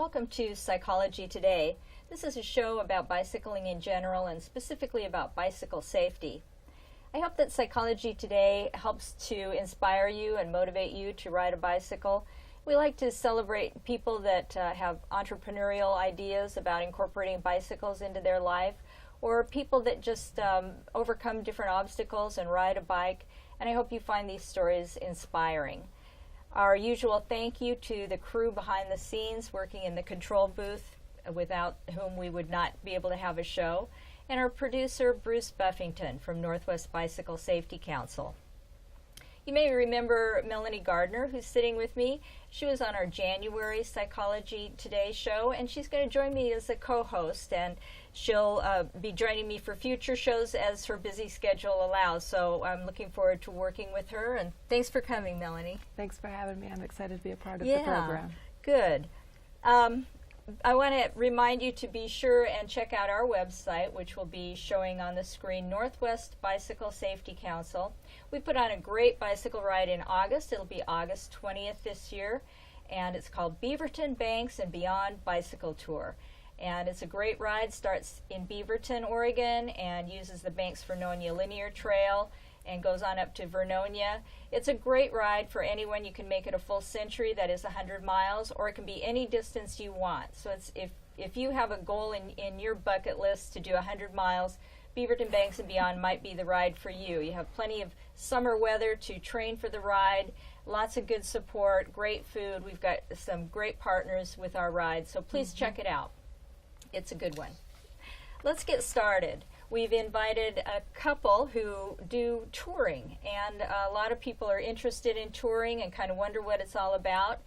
Welcome to Psychology Today. This is a show about bicycling in general and specifically about bicycle safety. I hope that Psychology Today helps to inspire you and motivate you to ride a bicycle. We like to celebrate people that have entrepreneurial ideas about incorporating bicycles into their life, or people that just overcome different obstacles and ride a bike, and I hope you find these stories inspiring. Our usual thank you to the crew behind the scenes working in the control booth, without whom we would not be able to have a show, and our producer, Bruce Buffington from Northwest Bicycle Safety Council. You may remember Melanie Gardner, who's sitting with me. She was on our January Psychology Today show, and she's going to join me as a co-host, and she'll be joining me for future shows as her busy schedule allows. So I'm looking forward to working with her, and thanks for coming, Melanie. Thanks for having me. I'm excited to be a part of the program. Good. I want to remind you to be sure and check out our website, which will be showing on the screen, Northwest Bicycle Safety Council. We put on a great bicycle ride in August. It'll be August 20th this year, and it's called Beaverton Banks and Beyond Bicycle Tour. And it's a great ride. Starts in Beaverton, Oregon, and uses the Banks Vernonia Linear Trail and goes on up to Vernonia. It's a great ride for anyone. You can make it a full century, that is 100 miles, or it can be any distance you want. So it's if you have a goal in your bucket list to do 100 miles, Beaverton Banks and Beyond might be the ride for you. You have plenty of summer weather to train for the ride, lots of good support, great food. We've got some great partners with our ride, so please check it out. It's a good one. Let's get started. We've invited a couple who do touring, and a lot of people are interested in touring and kind of wonder what it's all about.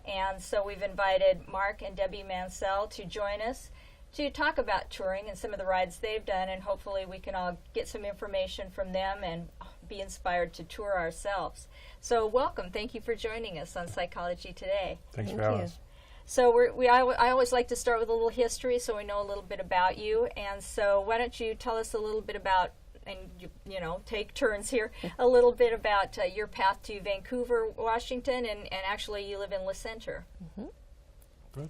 And so we've invited Mark and Debbie Mansell to join us to talk about touring and some of the rides they've done, and hopefully we can all get some information from them and be inspired to tour ourselves. So welcome. Thank you for joining us on Psychology Today. Thanks for having us. So I always like to start with a little history so we know a little bit about you. And so why don't you tell us a little bit about, and you know, take turns here, a little bit about your path to Vancouver, Washington, and actually you live in Le Centre. Good.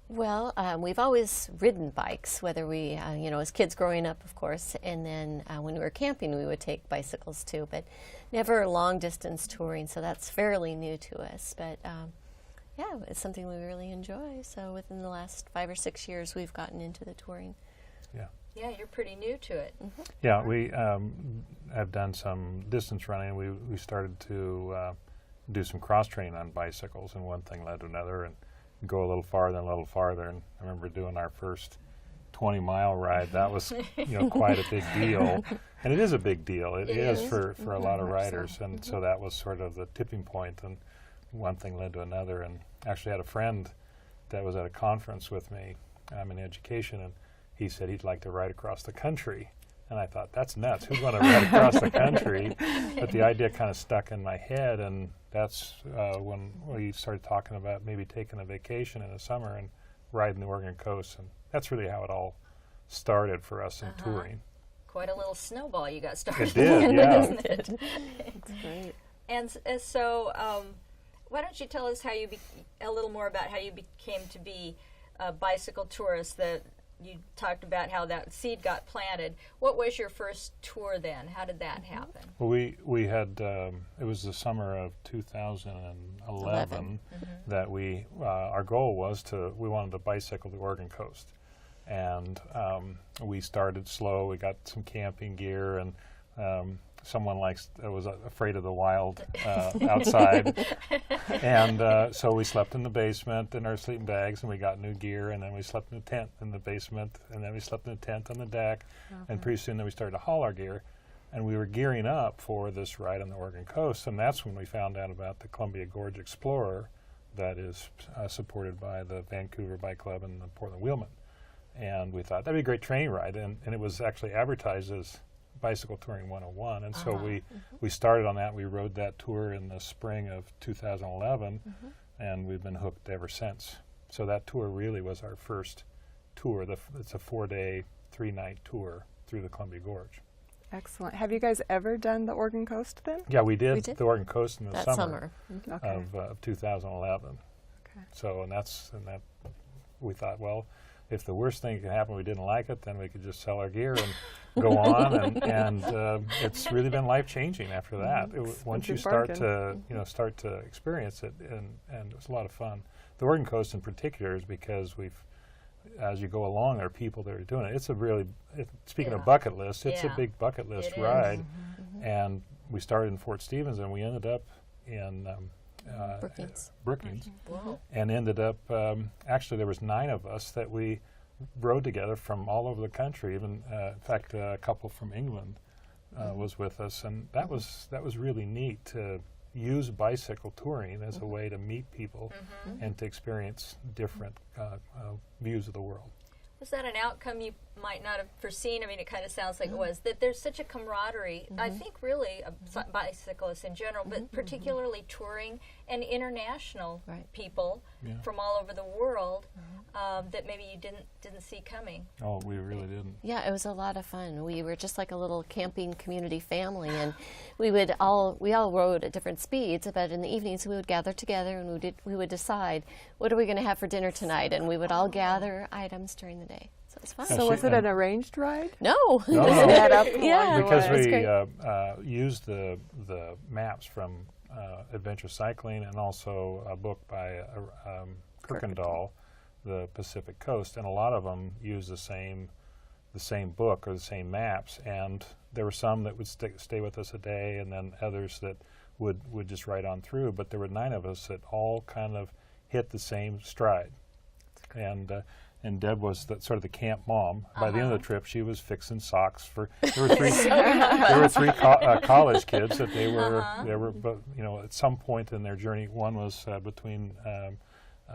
Well, we've always ridden bikes, whether we, as kids growing up, of course, and then when we were camping, we would take bicycles too, but never long-distance touring, so that's fairly new to us. But yeah, it's something we really enjoy. So within the last 5 or 6 years, we've gotten into the touring. Yeah. Yeah, you're pretty new to it. Yeah, we have done some distance running. We started to do some cross-training on bicycles, and one thing led to another, and go a little farther and a little farther. And I remember doing our first 20-mile ride. That was quite a big deal. And it is a big deal. It is for a lot of riders. And so that was sort of the tipping point. And one thing led to another, and actually had a friend that was at a conference with me. I'm in education, and he said he'd like to ride across the country. And I thought, that's nuts. Who's going to ride across the country? But the idea kind of stuck in my head, and that's when we started talking about maybe taking a vacation in the summer and riding the Oregon coast. And that's really how it all started for us in touring. Quite a little snowball you got started. It did, yeah. Isn't it? That's great. And so why don't you tell us a little more about how you became to be a bicycle tourist? That you talked about how that seed got planted. What was your first tour then? How did that happen? Well, we had, it was the summer of 2011 that our goal was we wanted to bicycle the Oregon coast. And we started slow. We got some camping gear, and someone was afraid of the wild outside. And so we slept in the basement in our sleeping bags, and we got new gear, and then we slept in a tent in the basement, and then we slept in a tent on the deck, and pretty soon then we started to haul our gear. And we were gearing up for this ride on the Oregon coast, and that's when we found out about the Columbia Gorge Explorer that is supported by the Vancouver Bike Club and the Portland Wheelmen. And we thought that'd be a great training ride, and it was actually advertised as Bicycle Touring 101, and so we started on that. We rode that tour in the spring of 2011, and we've been hooked ever since. So that tour really was our first tour. It's a 4-day, 3-night tour through the Columbia Gorge. Excellent. Have you guys ever done the Oregon coast then? Yeah, we did the Oregon coast in the that summer. Mm-hmm. Of 2011. Okay. So, and that we thought, well, if the worst thing could happen, we didn't like it, then we could just sell our gear and go on. And it's really been life-changing after that. Once you start to, start to experience it, and it's a lot of fun. The Oregon Coast in particular is because as you go along, there are people that are doing it. It's a really, speaking of bucket list, it's a big bucket list ride. And we started in Fort Stevens, and we ended up in Brookings. Whoa. And ended up, actually there was 9 of us that we rode together from all over the country. Even, in fact, a couple from England was with us, and that was really neat to use bicycle touring as a way to meet people and to experience different views of the world. Was that an outcome you might not have foreseen? I mean, it kind of sounds like it was, that there's such a camaraderie, I think really, bicyclists in general, but particularly touring and international people from all over the world that maybe you didn't see coming. Oh, we really didn't. Yeah, it was a lot of fun. We were just like a little camping community family, and we all rode at different speeds, but in the evenings we would gather together and we would decide, what are we going to have for dinner tonight? And we would all gather items during the day. So it was fun. So was it an arranged ride? No. No. Set up Yeah. Because way. we used the maps from Adventure Cycling and also a book by Kirkendall, The Pacific Coast, and a lot of them use the same book or the same maps. And there were some that would stay with us a day, and then others that would just ride on through. But there were 9 of us that all kind of hit the same stride. And Deb was sort of the camp mom. By the end of the trip, she was fixing socks for. There were 3 college kids that they were, but at some point in their journey, one was between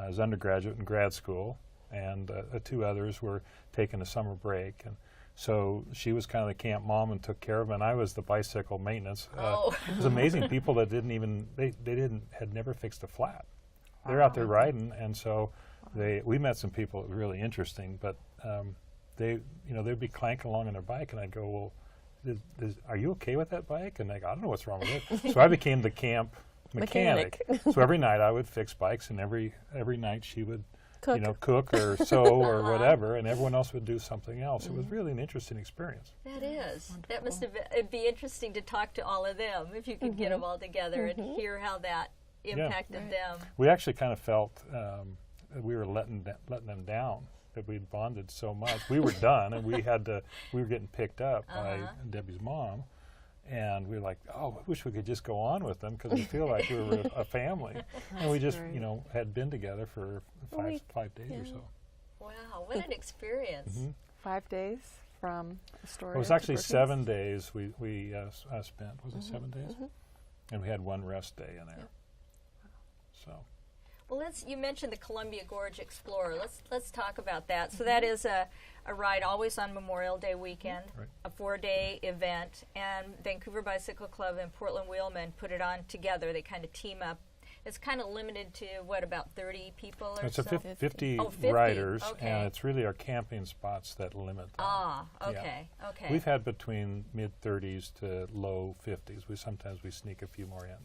his undergraduate and grad school, and 2 others were taking a summer break, and so she was kind of the camp mom and took care of them, and I was the bicycle maintenance. It was amazing. People that had never fixed a flat. They're out there riding, and so. We met some people that were really interesting, but they'd be clanking along on their bike, and I'd go, well, are you okay with that bike? And they go, I don't know what's wrong with it. So I became the camp mechanic. So every night I would fix bikes, and every night she would cook or sew or whatever, and everyone else would do something else. It was really an interesting experience. That is. Wonderful. That must have been, it'd be interesting to talk to all of them if you could get them all together and hear how that impacted them. We actually kind of felt we were letting them down, that we'd bonded so much. We were done, and we were getting picked up by Debbie's mom, and we were like, oh, I wish we could just go on with them, because we feel like we were a family. And we just, had been together for five days or so. Wow, what an experience. 5 days from Astoria. It was actually 7 days we spent. Was it 7 days? And we had 1 rest day in there. So. Well, you mentioned the Columbia Gorge Explorer. Let's talk about that. So that is a ride always on Memorial Day weekend, a 4-day event, and Vancouver Bicycle Club and Portland Wheelmen put it on together. They kind of team up. It's kind of limited to, about 30 people or so? It's 50 riders, and it's really our camping spots that limit them. Ah, okay, okay. We've had between mid-30s to low 50s. Sometimes we sneak a few more in.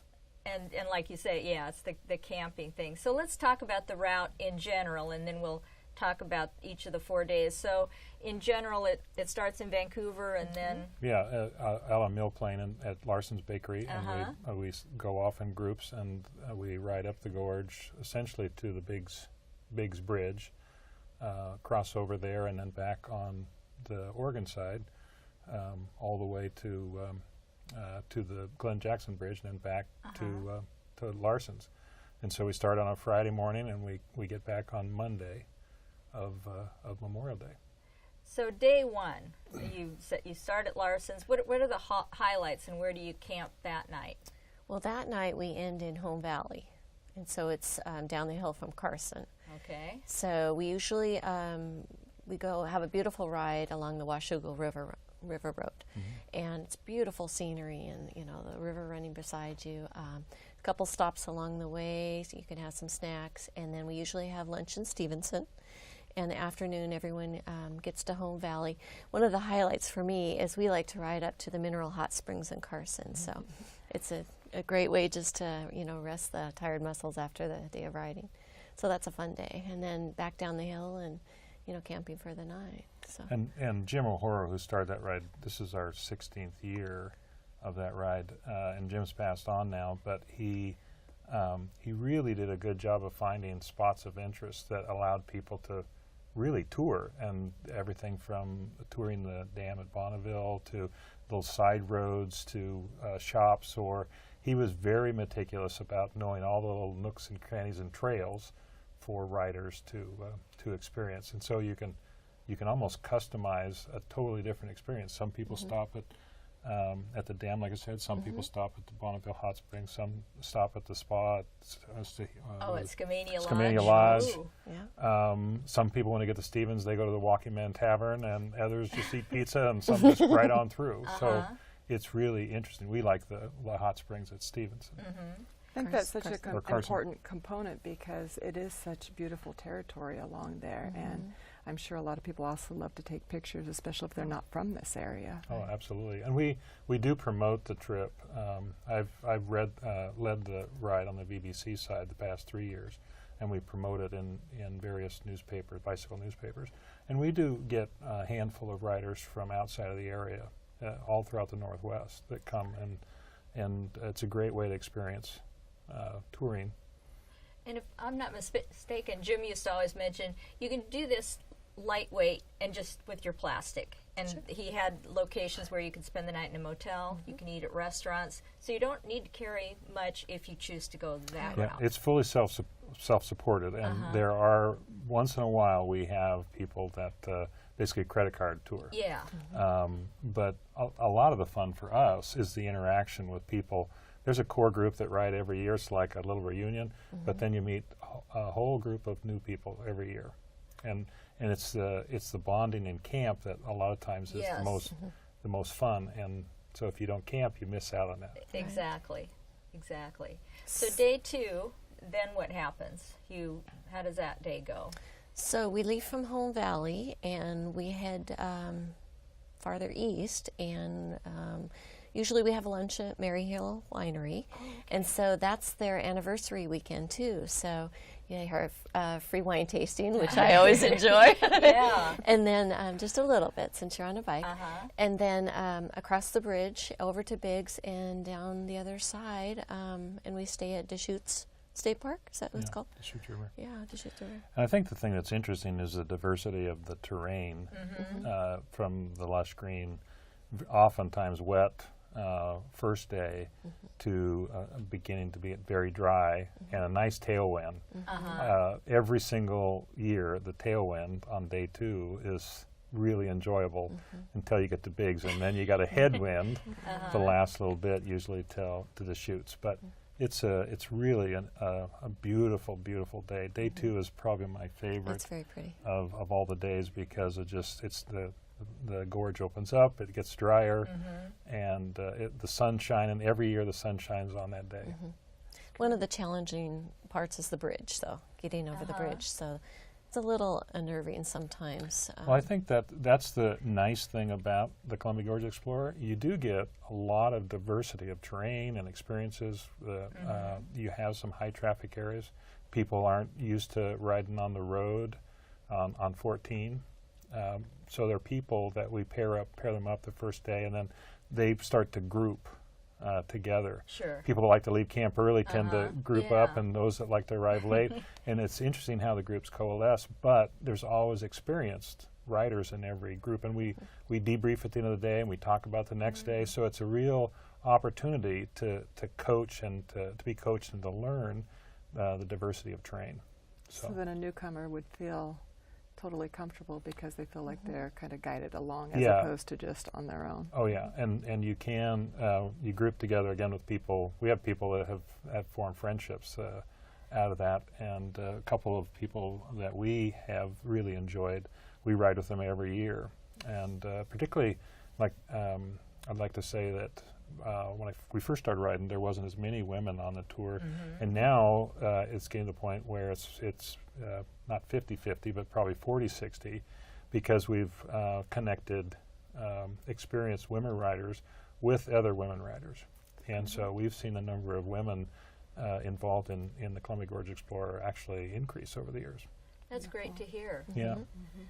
And like you say, it's the camping thing. So let's talk about the route in general, and then we'll talk about each of the 4 days. So in general, it starts in Vancouver, and then... Yeah, out on Mill Plain at Larson's Bakery, and we go off in groups, and we ride up the gorge, essentially to the Biggs Bridge, cross over there, and then back on the Oregon side, all the way to the Glen Jackson Bridge, and then back to Larson's. And so we start on a Friday morning, and we get back on Monday of Memorial Day. So day 1, you start at Larson's. What are the highlights, and where do you camp that night? Well, that night we end in Home Valley, and so it's down the hill from Carson. Okay. So we usually we go have a beautiful ride along the Washougal River Road, and it's beautiful scenery, and the river running beside you. A couple stops along the way, so you can have some snacks, and then we usually have lunch in Stevenson. And the afternoon, everyone gets to Home Valley. One of the highlights for me is we like to ride up to the Mineral Hot Springs in Carson. So it's a great way just to rest the tired muscles after the day of riding. So that's a fun day. And then back down the hill and, camping for the night. So. And Jim O'Hara, who started that ride, this is our 16th year of that ride, and Jim's passed on now, but he really did a good job of finding spots of interest that allowed people to really tour, and everything from touring the dam at Bonneville to those side roads to shops, or he was very meticulous about knowing all the little nooks and crannies and trails for riders to experience. And so you can almost customize a totally different experience. Some people stop at the dam, like I said. Some people stop at the Bonneville Hot Springs. Some stop at the spa. At Skamania Lodge. Ooh. Yeah. Some people, when they get to Stevens, they go to the Walking Man Tavern, and others just eat pizza, and some just right on through. So it's really interesting. We like the hot springs at Stevens. I think that's such an Or Carson. important component because it is such beautiful territory along there, and I'm sure a lot of people also love to take pictures, especially if they're not from this area. Oh, absolutely. And we do promote the trip. I've led the ride on the VBC side the past 3 years, and we promote it in various newspapers, bicycle newspapers. And we do get a handful of riders from outside of the area, all throughout the Northwest, that come, and it's a great way to experience touring. And if I'm not mistaken, Jim used to always mention you can do this lightweight and just with your plastic. And he had locations where you can spend the night in a motel, you can eat at restaurants, so you don't need to carry much if you choose to go that route. It's fully self-supported, and there are, once in a while, we have people that basically credit card tour. Yeah. But a lot of the fun for us is the interaction with people. There's a core group that ride every year. It's like a little reunion, but then you meet a whole group of new people every year, and it's the bonding in camp that a lot of times is the most fun. And so if you don't camp, you miss out on that. Exactly. So day 2, then what happens? How does that day go? So we leave from Home Valley and we head farther east, and usually we have lunch at Maryhill Winery, and so that's their anniversary weekend too. So you have free wine tasting, which I always enjoy. Yeah. And then just a little bit since you're on a bike. And then across the bridge over to Biggs and down the other side, and we stay at Deschutes State Park. Is that what it's called? Deschutes River. Yeah, Deschutes River. And I think the thing that's interesting is the diversity of the terrain, from the lush green, oftentimes wet first day, to beginning to be very dry, and a nice tailwind. Every single year, the tailwind on day 2 is really enjoyable until you get to Biggs, and then you got a headwind the last little bit, usually to the chutes. But it's really a beautiful, beautiful day. Day 2 is probably my favorite. It's very pretty. Of all the days, because it's the gorge opens up, it gets drier, and the sunshine, and every year the sun shines on that day. One of the challenging parts is the bridge, though, getting over the bridge. So it's a little unnerving sometimes. Well, I think that's the nice thing about the Columbia Gorge Explorer. You do get a lot of diversity of terrain and experiences. You have some high traffic areas. People aren't used to riding on the road on 14. So there are people that we pair them up the first day, and then they start to group together. Sure. People that like to leave camp early tend to group up, and those that like to arrive late. And it's interesting how the groups coalesce, but there's always experienced riders in every group, and we debrief at the end of the day, and we talk about the next day. So it's a real opportunity to coach and to be coached and to learn the diversity of terrain. So then a newcomer would feel totally comfortable because they feel like they're kind of guided along as opposed to just on their own. Oh yeah, and you can you group together again with people. We have people that have formed friendships out of that, and a couple of people that we have really enjoyed. We ride with them every year, and particularly, like I'd like to say that when we first started riding, there wasn't as many women on the tour, and now it's getting to the point where it's not 50-50, but probably 40-60, because we've connected experienced women riders with other women riders. And so we've seen a number of women involved in the Columbia Gorge Explorer actually increase over the years. That's great to hear. Yeah.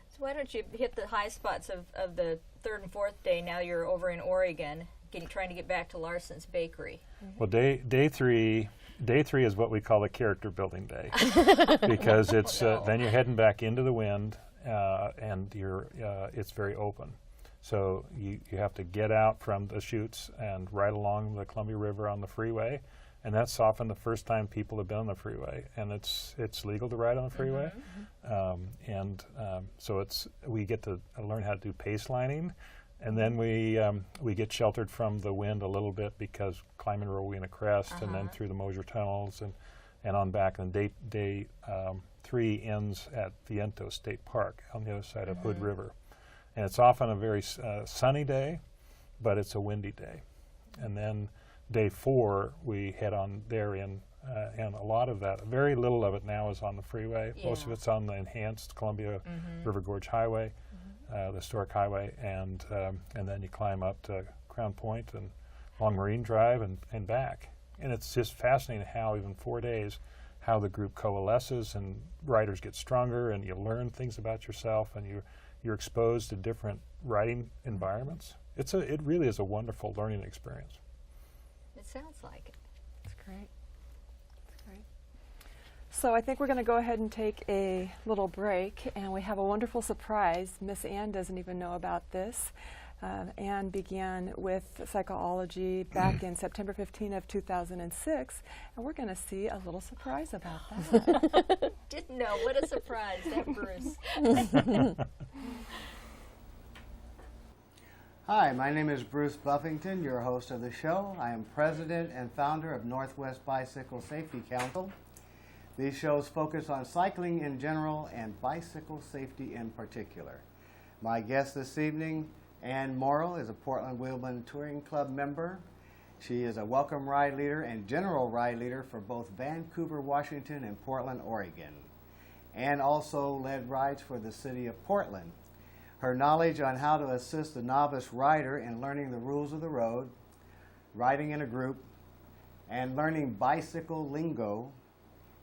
So why don't you hit the high spots of the third and fourth day? Now you're over in Oregon, trying to get back to Larson's Bakery. Well, day three is what we call the character building day, because it's then you're heading back into the wind, and it's very open. So you have to get out from the chutes and ride along the Columbia River on the freeway, and that's often the first time people have been on the freeway, and it's legal to ride on the freeway, so we get to learn how to do pace lining, and then we get sheltered from the wind a little bit because climbing Rowena Crest, and then through the Mosier tunnels and on back. And day 3 ends at Viento State Park on the other side of Hood River. And it's often a very sunny day, but it's a windy day. And then day 4, we head on therein, and a lot of that, very little of it now is on the freeway. Yeah. Most of it's on the enhanced Columbia River Gorge Highway, the historic highway, and then you climb up to Crown Point and along Marine Drive and back. And it's just fascinating how even 4 days, how the group coalesces and riders get stronger, and you learn things about yourself, and you're exposed to different riding environments. It really is a wonderful learning experience. It sounds like it. That's great. That's great. So I think we're going to go ahead and take a little break, and we have a wonderful surprise. Miss Ann doesn't even know about this. Ann began with psychology back in September 15 of 2006, and we're going to see a little surprise about that. Didn't know. What a surprise, that Bruce. Hi, my name is Bruce Buffington, your host of the show. I am president and founder of Northwest Bicycle Safety Council. These shows focus on cycling in general and bicycle safety in particular. My guest this evening, Ann Morrill, is a Portland Wheelman Touring Club member. She is a welcome ride leader and general ride leader for both Vancouver, Washington and Portland, Oregon. Ann also led rides for the city of Portland. Her knowledge on how to assist the novice rider in learning the rules of the road, riding in a group, and learning bicycle lingo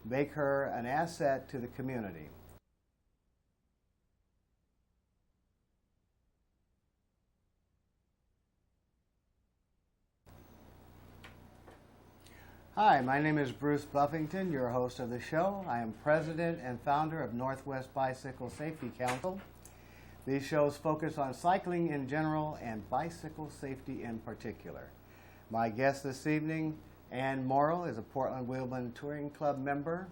make her an asset to the community. Hi, my name is Bruce Buffington, your host of the show. I am president and founder of Northwest Bicycle Safety Council. These shows focus on cycling in general and bicycle safety in particular. My guest this evening, Ann Morrill, is a Portland Wheelman Touring Club member.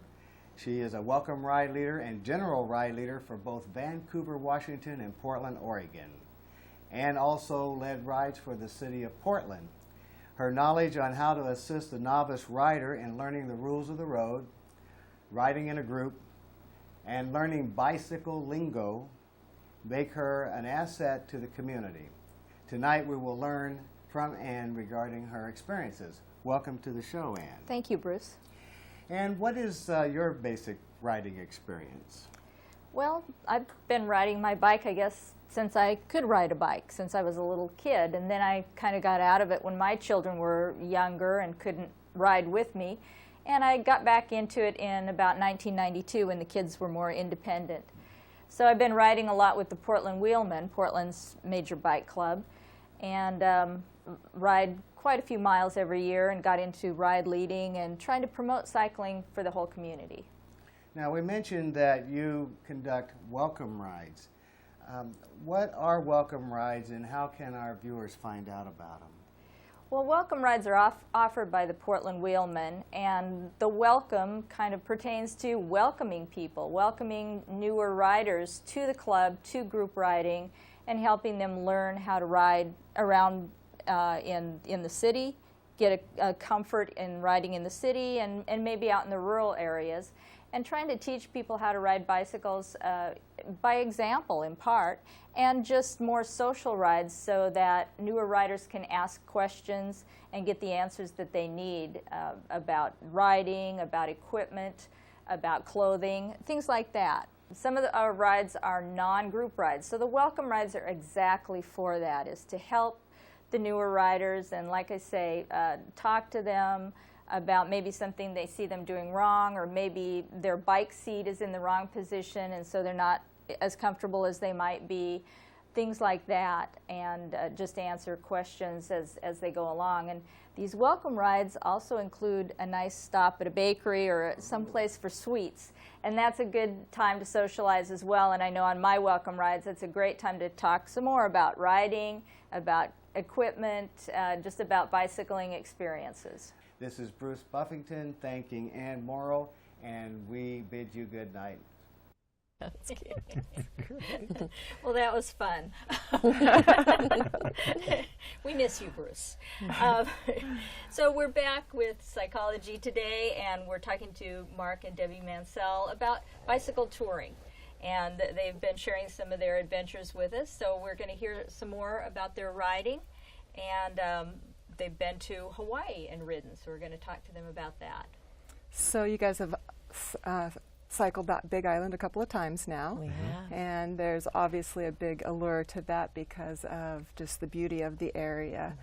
She is a welcome ride leader and general ride leader for both Vancouver, Washington and Portland, Oregon. Ann also led rides for the city of Portland. Her knowledge on how to assist the novice rider in learning the rules of the road, riding in a group, and learning bicycle lingo make her an asset to the community. Tonight we will learn from Ann regarding her experiences. Welcome to the show, Ann. Thank you, Bruce. And what is your basic riding experience? Well, I've been riding my bike, I guess, since I could ride a bike, since I was a little kid. And then I kind of got out of it when my children were younger and couldn't ride with me. And I got back into it in about 1992 when the kids were more independent. So I've been riding a lot with the Portland Wheelmen, Portland's major bike club, and ride quite a few miles every year, and got into ride leading and trying to promote cycling for the whole community. Now, we mentioned that you conduct welcome rides. What are welcome rides, and how can our viewers find out about them? Well, welcome rides are offered by the Portland Wheelmen, and the welcome kind of pertains to welcoming people, welcoming newer riders to the club, to group riding, and helping them learn how to ride around in the city, get a comfort in riding in the city, and maybe out in the rural areas, and trying to teach people how to ride bicycles by example in part, and just more social rides so that newer riders can ask questions and get the answers that they need about riding, about equipment, about clothing, things like that. Some of our rides are non-group rides, so the welcome rides are exactly for that, is to help the newer riders and, like I say, talk to them, about maybe something they see them doing wrong, or maybe their bike seat is in the wrong position and so they're not as comfortable as they might be, things like that, and just answer questions as they go along. And these welcome rides also include a nice stop at a bakery or some place for sweets, and that's a good time to socialize as well. And I know on my welcome rides it's a great time to talk some more about riding, about equipment, just about bicycling experiences. This is Bruce Buffington thanking Ann Morrow, and we bid you good night. That's cute. Well, that was fun. We miss you, Bruce. So we're back with Psychology Today, and we're talking to Mark and Debbie Mansell about bicycle touring. And they've been sharing some of their adventures with us, so we're going to hear some more about their riding. And they've been to Hawaii and ridden, so we're going to talk to them about that. So you guys have cycled that Big Island a couple of times now. We have. And there's obviously a big allure to that because of just the beauty of the area.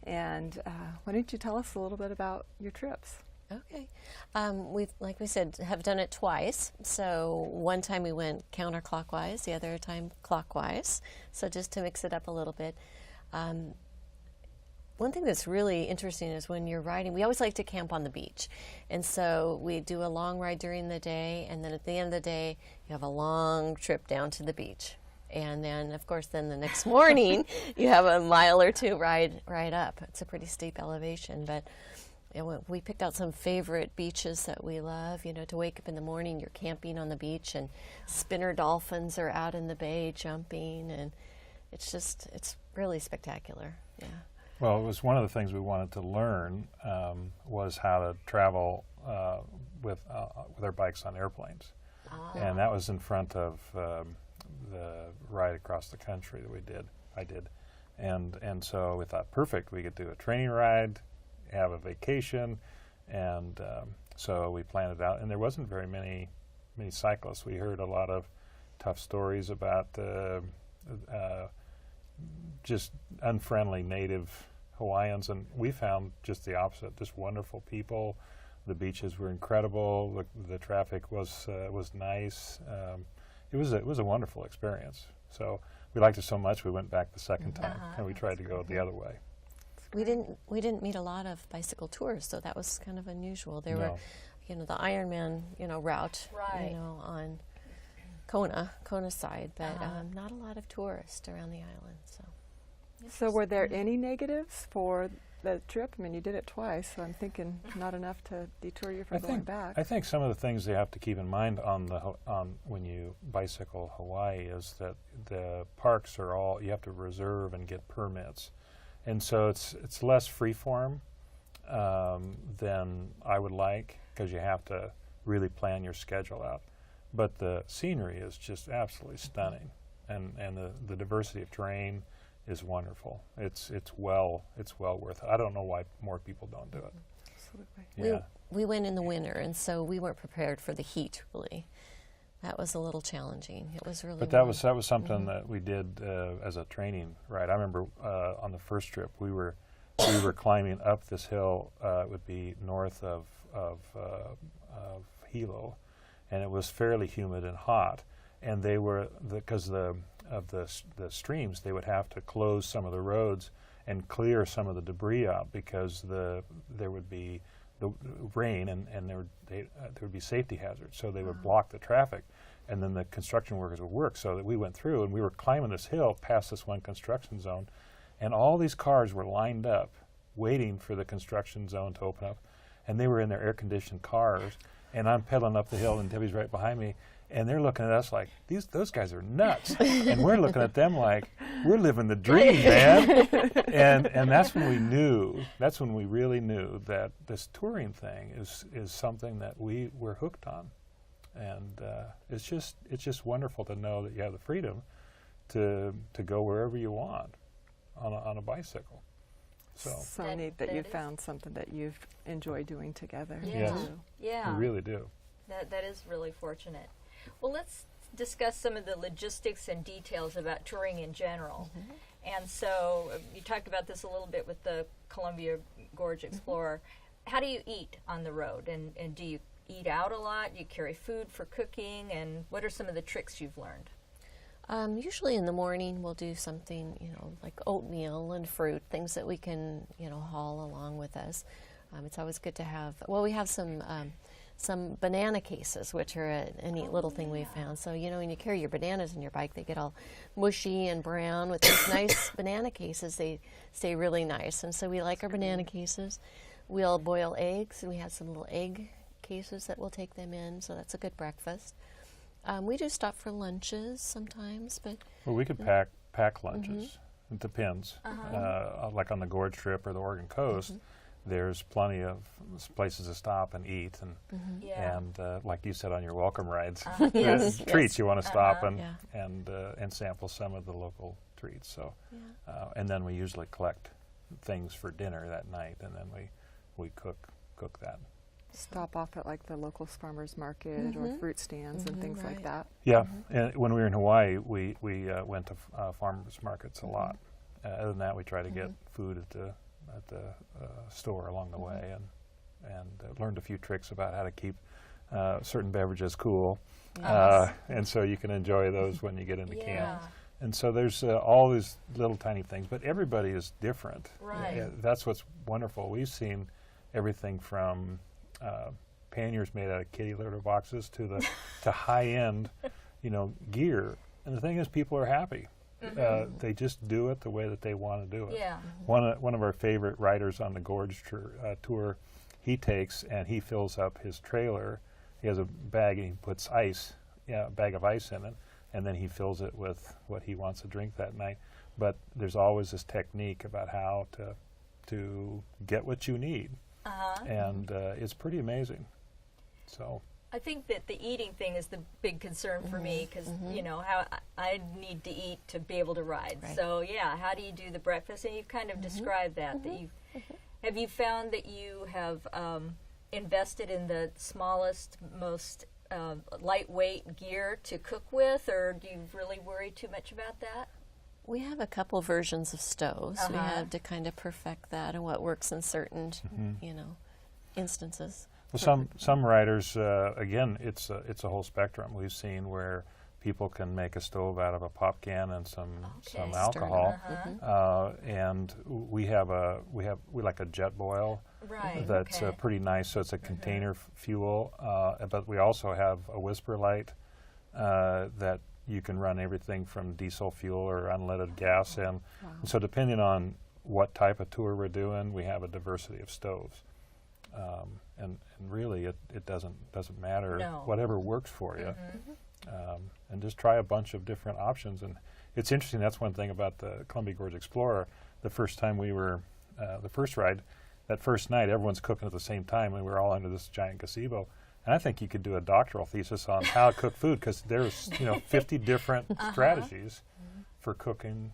And why don't you tell us a little bit about your trips? Okay. We've, like we said, have done it twice. So one time we went counterclockwise, the other time clockwise. So just to mix it up a little bit. One thing that's really interesting is when you're riding, we always like to camp on the beach. And so we do a long ride during the day, and then at the end of the day, you have a long trip down to the beach. And then, of course, then the next morning, you have a mile or two ride up. It's a pretty steep elevation, but we picked out some favorite beaches that we love. You know, to wake up in the morning, you're camping on the beach, and spinner dolphins are out in the bay jumping, and it's really spectacular. Yeah. Well, it was one of the things we wanted to learn was how to travel with our bikes on airplanes. And that was in front of the ride across the country that I did. And so we thought, perfect, we could do a training ride, have a vacation, and so we planned it out. And there wasn't very many cyclists. We heard a lot of tough stories about just unfriendly native Hawaiians, and we found just the opposite, just wonderful people. The beaches were incredible. The traffic was nice. It was a wonderful experience. So we liked it so much we went back the second time, and we tried to go the other way. We didn't meet a lot of bicycle tours, so that was kind of unusual. There were, the Ironman, route, Right. On Kona side, but not a lot of tourists around the island. So were there any negatives for the trip? I mean, you did it twice, so I'm thinking not enough to detour you from going back. I think some of the things they have to keep in mind on when you bicycle Hawaii is that the parks are all, you have to reserve and get permits. And so it's less freeform than I would like, because you have to really plan your schedule out. But the scenery is just absolutely stunning, and the diversity of terrain is wonderful. It's well worth it. I don't know why more people don't do it. Absolutely. Yeah. We went in the winter, and so we weren't prepared for the heat, really. That was a little challenging. It was really But that was something that we did as a training ride. I remember on the first trip we were climbing up this hill. It would be north of Hilo, and it was fairly humid and hot. And they were because of the streams, they would have to close some of the roads and clear some of the debris out because there would be the rain and there would be safety hazards. So they would block the traffic, and then the construction workers would work. So that we went through and we were climbing this hill past this one construction zone, and all these cars were lined up waiting for the construction zone to open up, and they were in their air-conditioned cars, and I'm pedaling up the hill and Debbie's right behind me. And they're looking at us like, those guys are nuts. And we're looking at them like, we're living the dream, man. and that's when we really knew that this touring thing is something that we're hooked on. And it's just wonderful to know that you have the freedom to go wherever you want on a bicycle. So neat that you found something that you've enjoyed doing together. Yeah. Yes. Yeah. We really do. That is really fortunate. Well, let's discuss some of the logistics and details about touring in general. And so you talked about this a little bit with the Columbia Gorge Explorer. how do you eat on the road? And do you eat out a lot? Do you carry food for cooking? And what are some of the tricks you've learned? Usually in the morning we'll do something, like oatmeal and fruit, things that we can, haul along with us. It's always good to have, we have some banana cases, which are a neat little thing we found. So, when you carry your bananas in your bike, they get all mushy and brown. With these nice banana cases, they stay really nice. And so we like our banana cases. We'll boil eggs, and we have some little egg cases that we'll take them in, so that's a good breakfast. We do stop for lunches sometimes, but... Well, we could pack lunches. It depends. Like on the Gorge Trip or the Oregon Coast, there's plenty of places to stop and eat, and like you said on your welcome rides, Yes. treats you want to stop and sample some of the local treats. So, and then we usually collect things for dinner that night, and then we cook that. Stop off at like the local farmers market or fruit stands and things like that. Yeah, and when we were in Hawaii, we went to farmers markets a lot. Other than that, we try to get food at the store along the way, and learned a few tricks about how to keep certain beverages cool, and so you can enjoy those when you get into camp. And so there's all these little tiny things, but everybody is different. Right. That's what's wonderful. We've seen everything from panniers made out of kitty litter boxes to high-end, gear. And the thing is, people are happy. They just do it the way that they want to do it. Yeah. One of our favorite riders on the Gorge tour, he takes and he fills up his trailer. He has a bag and he puts a bag of ice in it, and then he fills it with what he wants to drink that night. But there's always this technique about how to get what you need. And it's pretty amazing. So I think that the eating thing is the big concern for me because, how I need to eat to be able to ride. Right. So, how do you do the breakfast? And you've kind of described that. Have you found that you have invested in the smallest, most lightweight gear to cook with, or do you really worry too much about that? We have a couple versions of stoves. We have to kind of perfect that and what works in certain, instances. Well, some riders, again, it's a whole spectrum. We've seen where people can make a stove out of a pop can and some alcohol, and we like a jet boil. Right. That's pretty nice. So it's a container fuel, but we also have a whisper light that you can run everything from diesel fuel or unleaded gas in. And so depending on what type of tour we're doing, we have a diversity of stoves. And really it doesn't matter. No. Whatever works for you. And just try a bunch of different options. And it's interesting, that's one thing about the Columbia Gorge Explorer. The first time we were, the first ride, that first night everyone's cooking at the same time and we were all under this giant gazebo. And I think you could do a doctoral thesis on how to cook food because there's 50 different strategies for cooking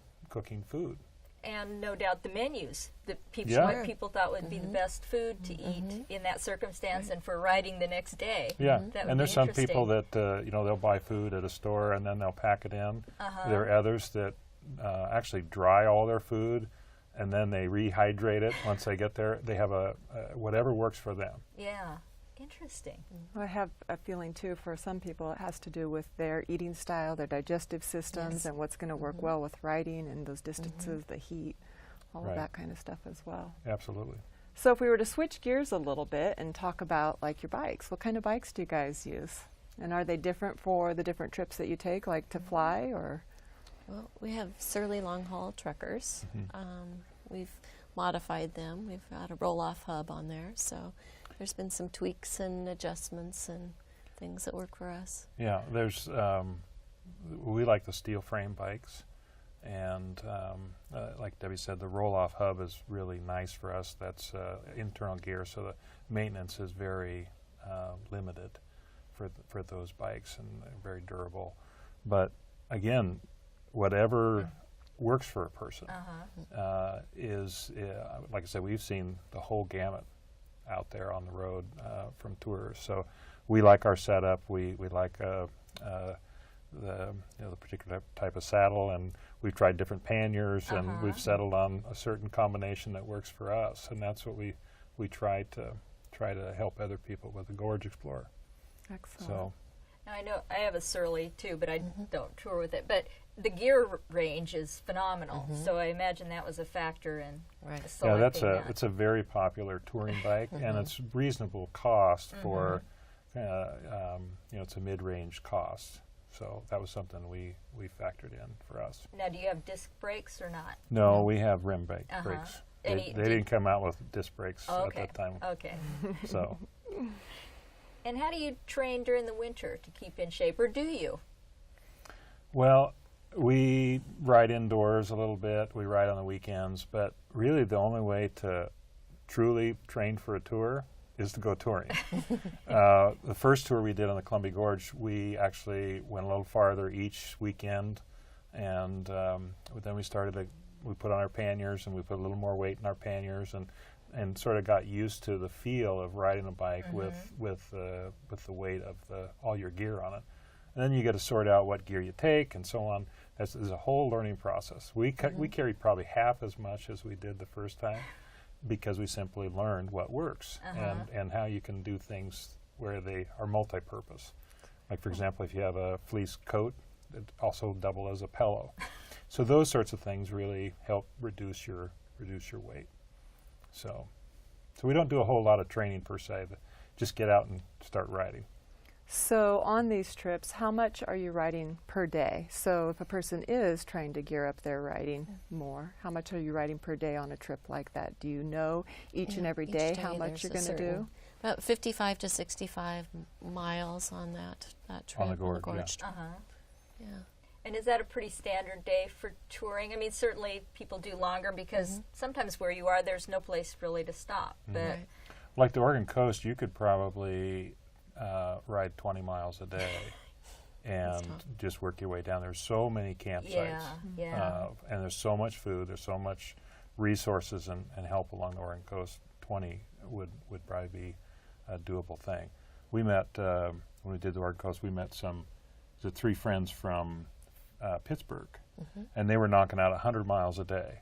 food. And no doubt the menus that Yeah. people thought would be the best food to eat in that circumstance and for riding the next day. Yeah, That would and there's be some people interesting. that they'll buy food at a store and then they'll pack it in. There are others that actually dry all their food and then they rehydrate it once they get there. They have whatever works for them. Yeah. Interesting. Well, I have a feeling too for some people it has to do with their eating style, their digestive systems, and what's going to work well with riding and those distances, the heat, all of Right. that kind of stuff as well. Absolutely. So if we were to switch gears a little bit and talk about like your bikes, what kind of bikes do you guys use? And are they different for the different trips that you take, like to fly or? Well, we have Surly long haul truckers. We've modified them. We've got a roll-off hub on there, so there's been some tweaks and adjustments and things that work for us. Yeah, there's we like the steel frame bikes, and like Debbie said, the roll-off hub is really nice for us. That's internal gear, so the maintenance is very limited for those bikes, and they're very durable. But again, whatever works for a person is like I said, we've seen the whole gamut out there on the road from tours. So we like our setup. We like the particular type of saddle, and we've tried different panniers, and we've settled on a certain combination that works for us, and that's what we try to try to help other people with the Gorge Explorer. Excellent. So Now, I know I have a Surly too, but I don't tour with it. But the gear range is phenomenal, so I imagine that was a factor in Right. yeah, selecting that. it's a very popular touring bike, and it's reasonable cost for it's a mid-range cost. So that was something we factored in for us. Now, do you have disc brakes or not? No, we have rim brakes. And They didn't come out with disc brakes Okay. at that time. Okay. So And how do you train during the winter to keep in shape, or do you? well, we ride indoors a little bit. We ride on the weekends, but really the only way to truly train for a tour is to go touring. The first tour we did on the Columbia Gorge, we actually went a little farther each weekend, and then we put on our panniers, and we put a little more weight in our panniers, and sort of got used to the feel of riding a bike with the weight of all your gear on it. And then you got to sort out what gear you take and so on. There's a whole learning process. We carried probably half as much as we did the first time, because we simply learned what works and how you can do things where they are multi-purpose. Like, for example, if you have a fleece coat, it also double as a pillow. So those sorts of things really help reduce your weight. So we don't do a whole lot of training per se, but just get out and start riding. So on these trips, how much are you riding per day? So if a person is trying to gear up their riding more, how much are you riding per day on a trip like that? Do you know each and every Each day day how much you're there's going a to do? About 55 to 65 miles on that trip. On the Gorge, trip. Yeah. And is that a pretty standard day for touring? I mean, certainly people do longer because sometimes where you are, there's no place really to stop. But Right. Like the Oregon coast, you could probably ride 20 miles a day and just work your way down. There's so many campsites. yeah. And there's so much food, there's so much resources and help along the Oregon coast. 20 would probably be a doable thing. We met, when we did the Oregon coast, we met the 3 friends from Pittsburgh, and they were knocking out 100 miles a day.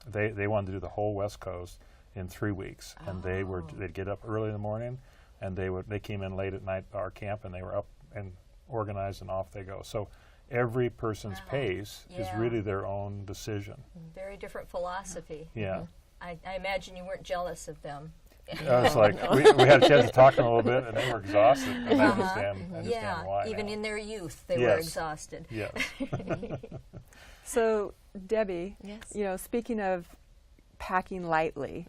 They wanted to do the whole West Coast in 3 weeks, and they'd get up early in the morning, and they came in late at night to our camp, and they were up and organized, and off they go. So every person's pace is Yeah. really their own decision. Very different philosophy. Yeah. I imagine you weren't jealous of them. I was like, we had a chance to talk to them a little bit, and they were exhausted. And I understand Yeah, why. even now. in their youth, they were Yes. exhausted. Yes. So Debbie, Yes. speaking of packing lightly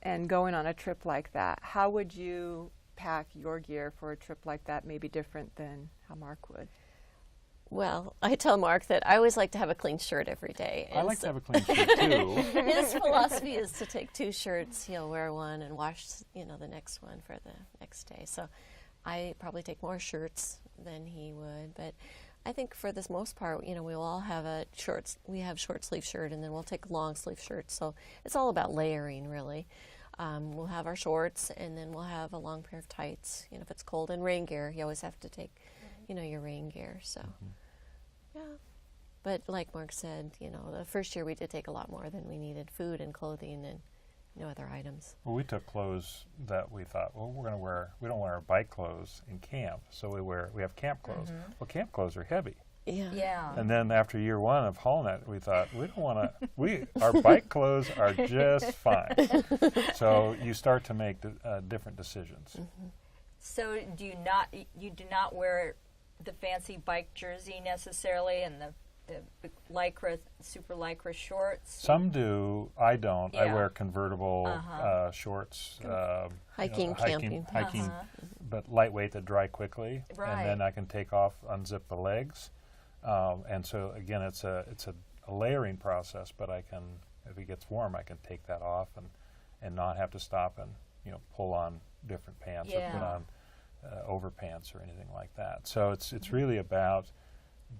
and going on a trip like that, how would you pack your gear for a trip like that, maybe different than how Mark would? Well, I tell Mark that I always like to have a clean shirt every day. I and like to so have a clean shirt too. his philosophy is to take 2 shirts, he'll wear one and wash, the next one for the next day. So I probably take more shirts than he would, but I think for the most part, we'll all have we have short sleeve shirt, and then we'll take long sleeve shirts. So it's all about layering, really. We'll have our shorts, and then we'll have a long pair of tights. If it's cold, and rain gear, you always have to take, your rain gear. So, yeah. But like Mark said, the first year we did take a lot more than we needed: food and clothing and no other items. Well, we took clothes that we thought, well, we don't wear our bike clothes in camp, so we have camp clothes. Well, camp clothes are heavy. Yeah. Yeah. And then after year 1 of hauling it, we thought, we don't want to, our bike clothes are just fine. So you start to make different decisions. So you do not wear the fancy bike jersey necessarily, and the lycra, super lycra shorts? Some do. I don't. I Yeah. wear convertible shorts. Hiking, camping. Hiking, but lightweight that dry quickly. Right. And then I can take off, unzip the legs. And so again, it's a layering process, but I can, if it gets warm, I can take that off and not have to stop and pull on different pants or put Yeah. on overpants or anything like that. So it's really about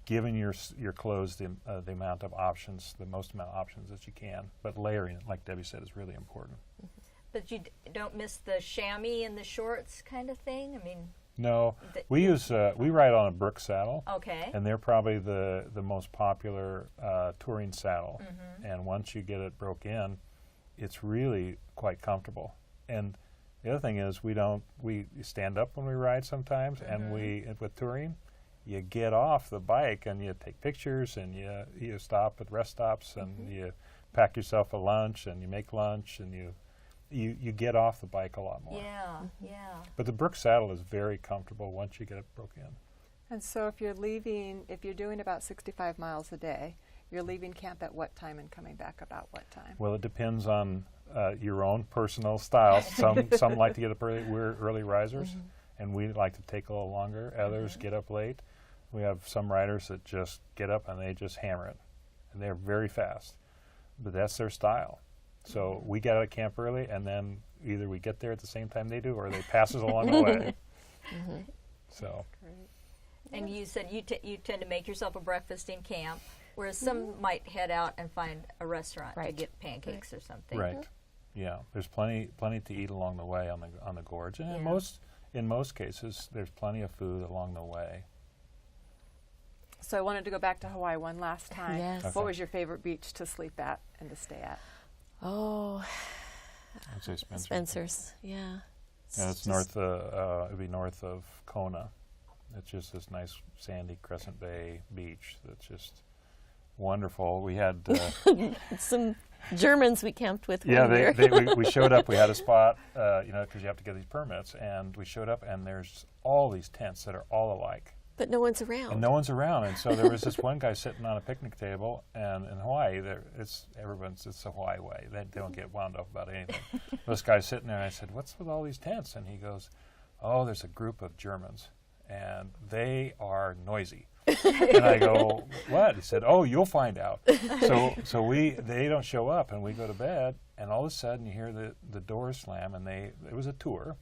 giving your clothes the amount of options, the most amount of options that you can. But layering, like Debbie said, is really important. But you don't miss the chamois in the shorts kind of thing? I mean, No, we ride on a Brook saddle. okay. And they're probably the most popular touring saddle. And once you get it broke in, it's really quite comfortable. And The other thing is we stand up when we ride sometimes, and with touring, you get off the bike and you take pictures, and you stop at rest stops, and you pack yourself a lunch, and you make lunch, and you get off the bike a lot more. Yeah, yeah. But the Brooks saddle is very comfortable once you get it broke in. And so if you're doing about 65 miles a day, you're leaving camp at what time and coming back about what time? Well, it depends on your own personal style. Some like to get up early. We're early risers, and we like to take a little longer. Others get up late. We have some riders that just get up and they just hammer it, and they're very fast. But that's their style. So we get out of camp early, and then either we get there at the same time they do, or they pass us along the way. So. Great. And you said you tend to make yourself a breakfast in camp, whereas some might head out and find a restaurant to get pancakes or something. Right. Yeah. There's plenty to eat along the way on the gorge, and in most cases, there's plenty of food along the way. So I wanted to go back to Hawaii one last time. Yes. Okay. What was your favorite beach to sleep at and to stay at? Oh, I'd say Spencer. Spencer's, yeah. Yeah, it's north. It'd be north of Kona. It's just this nice sandy Crescent Bay beach that's just wonderful. We had Some Germans we camped with. yeah, one year. we showed up. We had a spot, because you have to get these permits, and we showed up, and there's all these tents that are all alike. But no one's around. And no one's around, and so there was this one guy sitting on a picnic table, and in Hawaii, it's the Hawaii way. They don't get wound up about anything. This guy's sitting there, and I said, "What's with all these tents?" And he goes, "Oh, there's a group of Germans, and they are noisy." And I go, "What?" He said, "Oh, you'll find out." So they don't show up, and we go to bed, and all of a sudden you hear the doors slam, and it was a tour.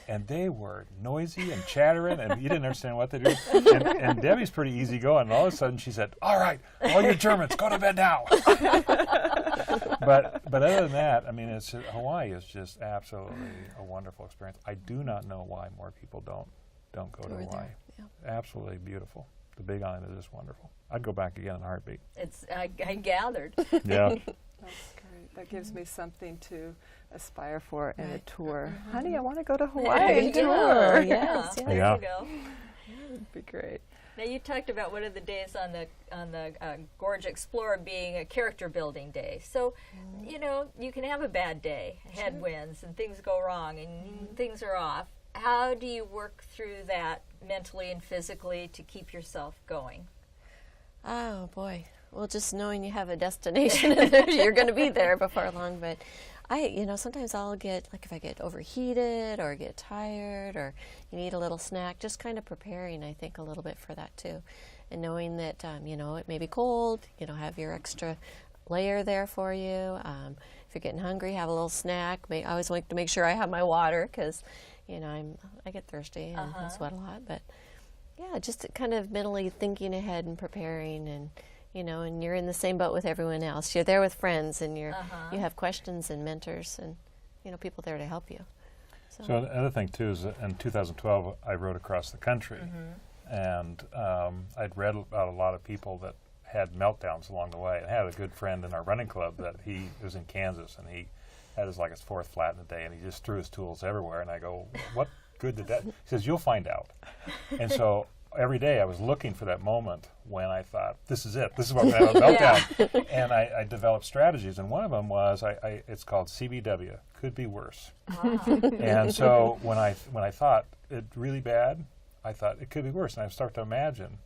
And they were noisy and chattering, and you didn't understand what they do. And Debbie's pretty easygoing, and all of a sudden she said, "All right, all you Germans, go to bed now." But other than that, I mean, Hawaii is just absolutely a wonderful experience. I do not know why more people don't go to Tour Hawaii. there, yeah. Absolutely beautiful. The Big Island is just wonderful. I'd go back again in a heartbeat. I gathered. Yeah. That's great. That gives me something to aspire for in a tour. Honey, I want to go to Hawaii and tour. Yes, There Yeah. you go. That'd be great. Now you talked about one of the days on the Gorge Explorer being a character building day. So, you can have a bad day, headwinds, and things go wrong, and things are off. How do you work through that mentally and physically to keep yourself going? Oh, boy. Well, just knowing you have a destination and that you're going to be there before long. But sometimes I'll get, like if I get overheated or get tired or you need a little snack, just kind of preparing, I think, a little bit for that too. And knowing that, it may be cold, have your extra layer there for you. If you're getting hungry, have a little snack. I always like to make sure I have my water because, I get thirsty and sweat a lot. But, yeah, just kind of mentally thinking ahead and preparing and you're in the same boat with everyone else. You're there with friends, and you have questions and mentors, and people there to help you. So the other thing too is that in 2012 I rode across the country, and I'd read about a lot of people that had meltdowns along the way. I had a good friend in our running club that he was in Kansas, and he had his fourth flat in a day, and he just threw his tools everywhere. And I go, "What good did that?" He says, "You'll find out." And so every day I was looking for that moment when I thought, "This is it. This is what I'm going to have a meltdown." And I developed strategies, and one of them was it's called CBW, could be worse. And so when I thought it really bad, I thought it could be worse, and I start to imagine,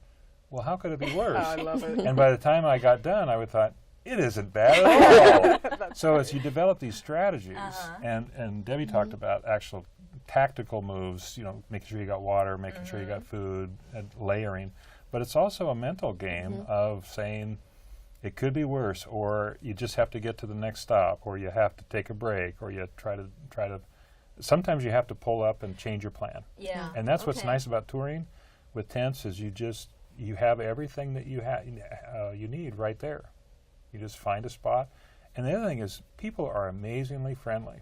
well, how could it be worse? Oh, I love it. And by the time I got done, I would thought, it isn't bad at all. So as you develop these strategies, and Debbie talked about actual tactical moves, making sure you got water, making sure you got food, and layering. But it's also a mental game of saying it could be worse, or you just have to get to the next stop, or you have to take a break, or you try to. Sometimes you have to pull up and change your plan. Yeah. And that's what's nice about touring with tents is you have everything that you need right there. You just find a spot. And the other thing is people are amazingly friendly.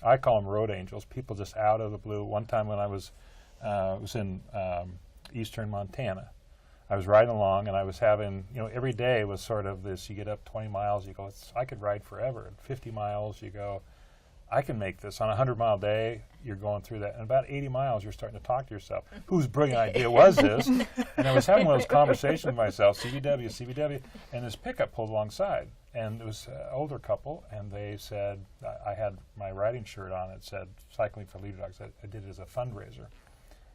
I call them road angels, people just out of the blue. One time when I was in eastern Montana, I was riding along and I was having, every day was sort of this, you get up 20 miles, you go, I could ride forever. And 50 miles, you go, I can make this. On a 100-mile day, you're going through that. And about 80 miles, you're starting to talk to yourself. Whose brilliant idea was this? And I was having one of those conversations with myself, CBW, and this pickup pulled alongside. And it was an older couple, and they said, I had my riding shirt on. It said, Cycling for Leader Dogs. I did it as a fundraiser.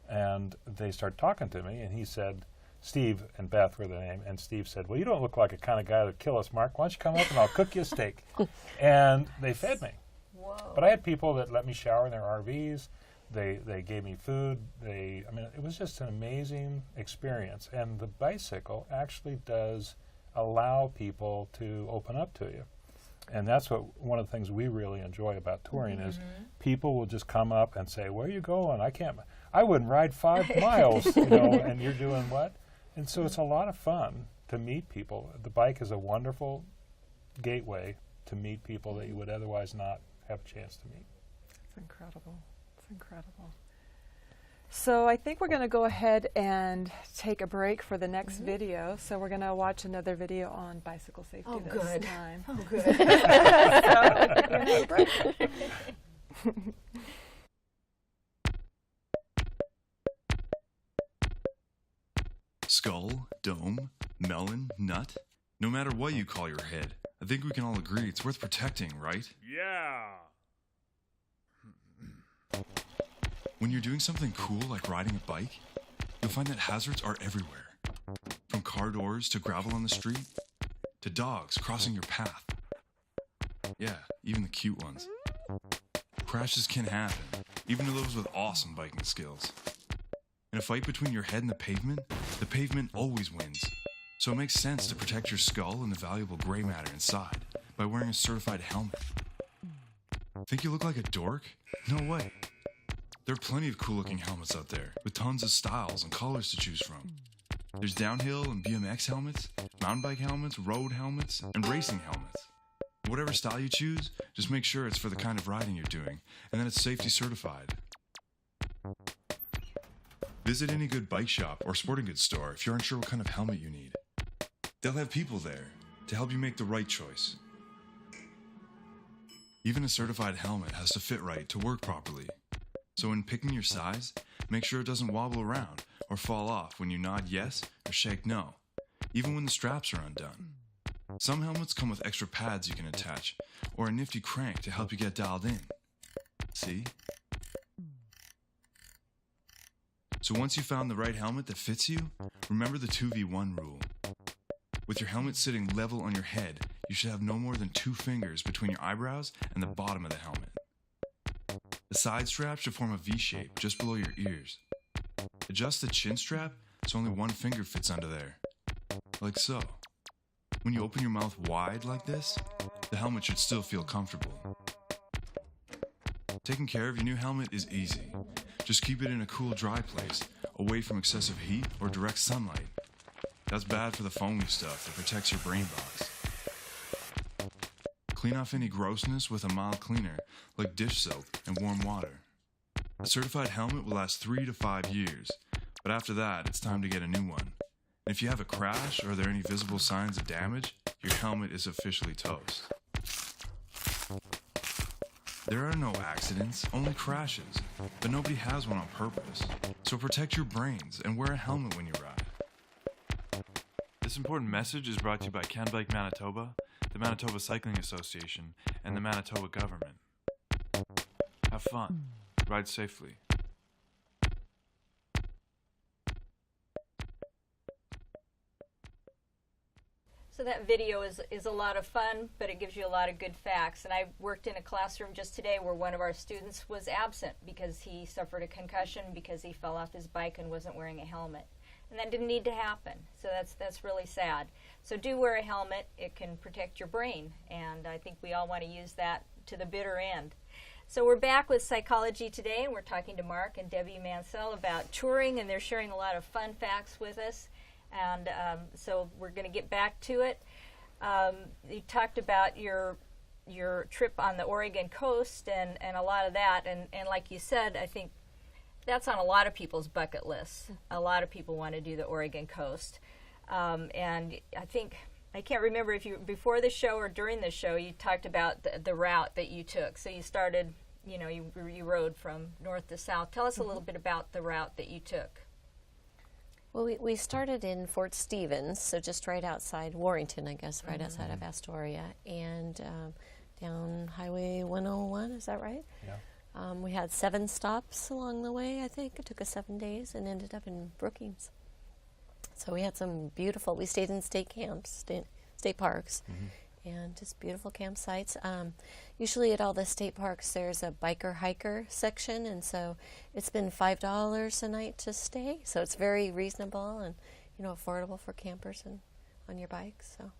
And they started talking to me, and he said, Steve and Beth were the name, and Steve said, well, you don't look like a kind of guy that'd kill us, Mark. Why don't you come up and I'll cook you a steak? And they fed me. Whoa. But I had people that let me shower in their RVs. They gave me food. I mean, it was just an amazing experience. And the bicycle actually does allow people to open up to you. And that's one of the things we really enjoy about touring is people will just come up and say, where are you going? I wouldn't ride 5 miles, and you're doing what? And so it's a lot of fun to meet people. The bike is a wonderful gateway to meet people that you would otherwise not have a chance to meet. It's incredible. It's incredible. So I think we're going to go ahead and take a break for the next video. So we're going to watch another video on bicycle safety this time. Oh, good. So I think we're going to have a break. Skull, dome, melon, nut. No matter what you call your head, I think we can all agree it's worth protecting, right? Yeah! When you're doing something cool like riding a bike, you'll find that hazards are everywhere. From car doors to gravel on the street, to dogs crossing your path. Yeah, even the cute ones. Crashes can happen, even to those with awesome biking skills. In a fight between your head and the pavement always wins. So it makes sense to protect your skull and the valuable gray matter inside by wearing a certified helmet. Think you look like a dork? No way. There are plenty of cool-looking helmets out there, with tons of styles and colors to choose from. There's downhill and BMX helmets, mountain bike helmets, road helmets, and racing helmets. Whatever style you choose, just make sure it's for the kind of riding you're doing, and that it's safety certified. Visit any good bike shop or sporting goods store if you're unsure what kind of helmet you need. They'll have people there to help you make the right choice. Even a certified helmet has to fit right to work properly. So when picking your size, make sure it doesn't wobble around or fall off when you nod yes or shake no, even when the straps are undone. Some helmets come with extra pads you can attach or a nifty crank to help you get dialed in. See? So once you've found the right helmet that fits you, remember the 2v1 rule. With your helmet sitting level on your head, you should have no more than 2 fingers between your eyebrows and the bottom of the helmet. The side strap should form a V shape just below your ears. Adjust the chin strap so only 1 finger fits under there. Like so. When you open your mouth wide like this, the helmet should still feel comfortable. Taking care of your new helmet is easy. Just keep it in a cool, dry place, away from excessive heat or direct sunlight. That's bad for the foamy stuff that protects your brain box. Clean off any grossness with a mild cleaner, like dish soap and warm water. A certified helmet will last 3 to 5 years, but after that, it's time to get a new one. And if you have a crash or are there any visible signs of damage, your helmet is officially toast. There are no accidents, only crashes, but nobody has one on purpose. So protect your brains and wear a helmet when you ride. This important message is brought to you by Can Bike Manitoba, the Manitoba Cycling Association, and the Manitoba government. Have fun. Ride safely. So that video is a lot of fun, but it gives you a lot of good facts. And I worked in a classroom just today where one of our students was absent because he suffered a concussion because he fell off his bike and wasn't wearing a helmet. And that didn't need to happen. So that's really sad. So do wear a helmet. It can protect your brain. And I think we all want to use that to the bitter end. So we're back with Psychology Today, and we're talking to Mark and Debbie Mansell about touring, and they're sharing a lot of fun facts with us. And so we're going to get back to it. You talked about your trip on the Oregon coast and a lot of that. And like you said, I think that's on a lot of people's bucket lists. A lot of people want to do the Oregon coast. And I think I can't remember if you, before the show or during the show, you talked about the route that you took. So you started, you rode from north to south. Tell us a little bit about the route that you took. Well, we started in Fort Stevens, so just right outside Warrington, I guess, right outside of Astoria, and down Highway 101, is that right? Yeah. We had 7 stops along the way, I think. It took us 7 days and ended up in Brookings. So we had some beautiful, we stayed in state camps, state parks, and just beautiful campsites. Usually at all the state parks there's a biker-hiker section, and so it's been $5 a night to stay. So it's very reasonable and, affordable for campers and on your bikes. So.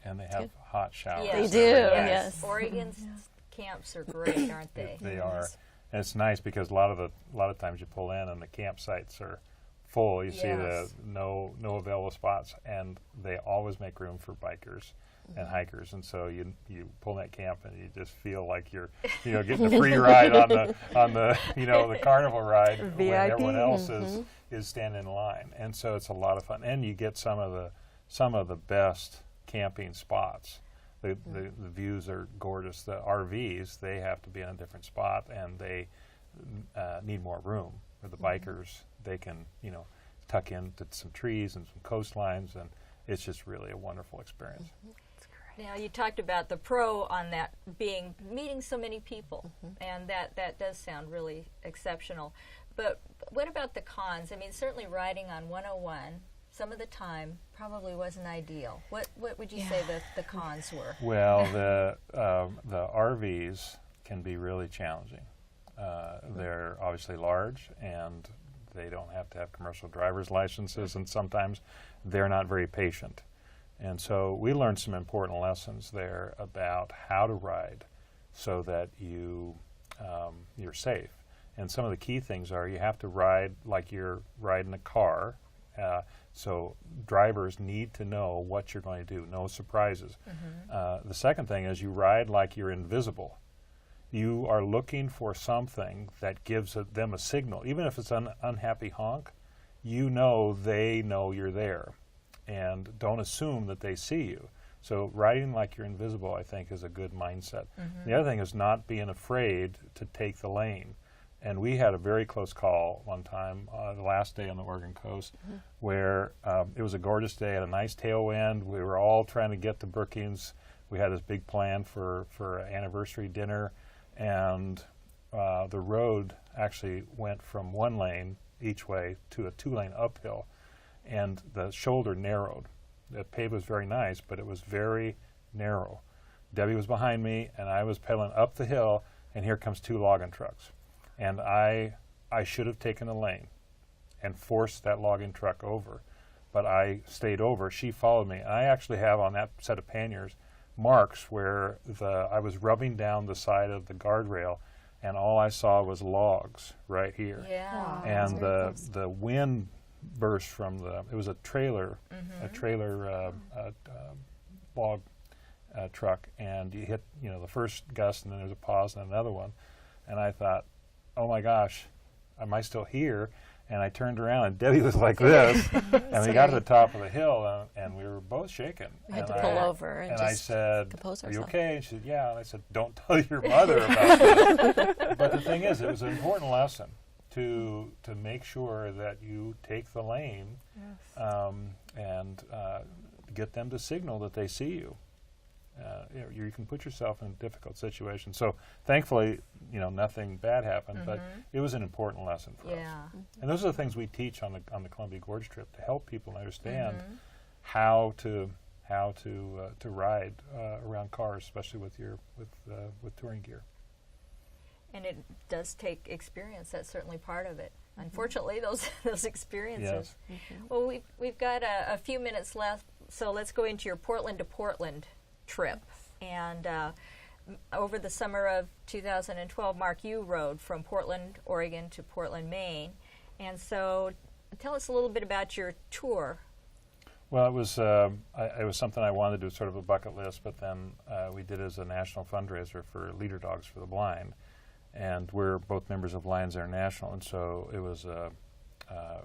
And they have hot showers. Yes. They do, every day. yes. Oregon's camps are great, aren't they? They are. And it's nice because a lot of times you pull in and the campsites are full. You see the no available spots, and they always make room for bikers and hikers. And so you pull in that camp and you just feel like you're getting a free ride on the the carnival ride when VIP. everyone else is standing in line. And so it's a lot of fun, and you get some of the best camping spots. The views are gorgeous. The RVs, they have to be in a different spot, and they need more room. For the bikers, they can, tuck into some trees and some coastlines, and it's just really a wonderful experience. Now, you talked about the pro on that being meeting so many people, and that does sound really exceptional. But what about the cons? I mean, certainly riding on 101 some of the time probably wasn't ideal. What would you say the cons were? Well, the RVs can be really challenging. They're obviously large, and they don't have to have commercial driver's licenses, and sometimes they're not very patient. And so we learned some important lessons there about how to ride so that you're safe. And some of the key things are you have to ride like you're riding a car. So drivers need to know what you're going to do, no surprises. The second thing is you ride like you're invisible. You are looking for something that gives them a signal. Even if it's an unhappy honk, they know you're there. And don't assume that they see you. So riding like you're invisible, I think, is a good mindset. The other thing is not being afraid to take the lane. And we had a very close call one time, the last day on the Oregon coast, where it was a gorgeous day, had a nice tailwind. We were all trying to get to Brookings. We had this big plan for an anniversary dinner, and the road actually went from 1 lane each way to a 2-lane uphill, and the shoulder narrowed. The pave was very nice, but it was very narrow. Debbie was behind me, and I was pedaling up the hill, and here comes 2 logging trucks. And I should have taken the lane and forced that logging truck over, but I stayed over. She followed me. I actually have on that set of panniers marks where I was rubbing down the side of the guardrail, and all I saw was logs right here. Yeah. Wow. And the wind burst from it was a trailer, log truck, and you hit the first gust, and then there's a pause and another one, and I thought, oh my gosh, am I still here? And I turned around, and Debbie was like this, and we got to the top of the hill, and we were both shaken. We had And to pull over and I just said, compose "Are you ourselves." okay?" And she said, "Yeah." And I said, "Don't tell your mother about this." But the thing is, it was an important lesson to make sure that you take the lane and get them to signal that they see you. You can put yourself in a difficult situation. So thankfully, nothing bad happened, but it was an important lesson for us. And those are the things we teach on the Columbia Gorge trip to help people understand how to ride around cars, especially with touring gear. And it does take experience. That's certainly part of it. Unfortunately, those experiences. Yes. Well, we've got a few minutes left, so let's go into your Portland to Portland trip. And over the summer of 2012, Mark, you rode from Portland, Oregon to Portland, Maine. And so tell us a little bit about your tour. Well, it was something I wanted to do, sort of a bucket list, but then we did it as a national fundraiser for Leader Dogs for the Blind. And we're both members of Lions International, and so it was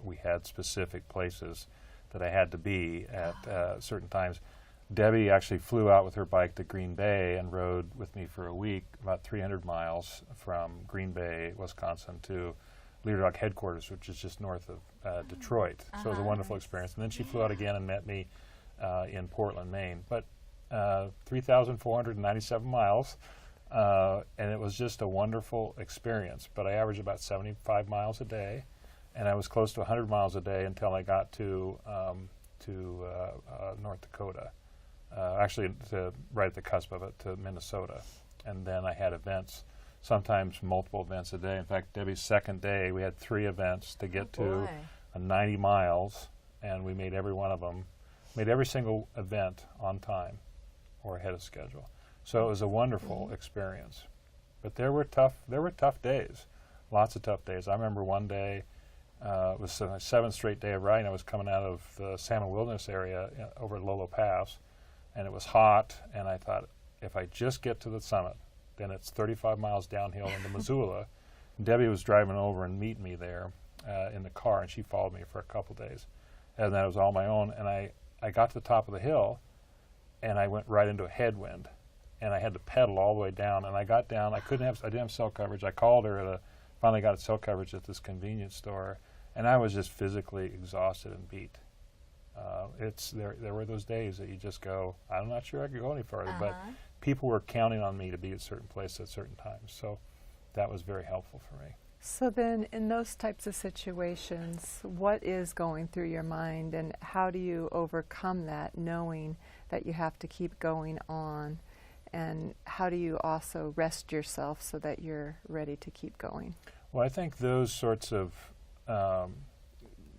we had specific places that I had to be at certain times. Debbie actually flew out with her bike to Green Bay and rode with me for a week, about 300 miles from Green Bay, Wisconsin, to Leader Dog headquarters, which is just north of Detroit. So it was a wonderful experience. And then she flew out again and met me in Portland, Maine. But 3,497 miles, and it was just a wonderful experience. But I averaged about 75 miles a day, and I was close to 100 miles a day until I got to North Dakota. Actually, right at the cusp of it, to Minnesota. And then I had events, sometimes multiple events a day. In fact, Debbie's second day, we had 3 events to get to 90 miles, and we made every one of them, made every single event on time or ahead of schedule. So it was a wonderful experience. But there were tough days, lots of tough days. I remember one day, it was my 7th straight day of riding. I was coming out of the Salmon Wilderness area over at Lolo Pass, and it was hot, and I thought, if I just get to the summit, then it's 35 miles downhill into Missoula. Debbie was driving over and meeting me there in the car, and she followed me for a couple days. And that was all my own, and I got to the top of the hill, and I went right into a headwind, and I had to pedal all the way down, and I got down. I didn't have cell coverage. I called her finally got cell coverage at this convenience store, and I was just physically exhausted and beat. There were those days that you just go, I'm not sure I could go any further, but people were counting on me to be at certain places at certain times, so that was very helpful for me. So then in those types of situations, what is going through your mind, and how do you overcome that, knowing that you have to keep going on, and how do you also rest yourself so that you're ready to keep going? Well, I think those sorts of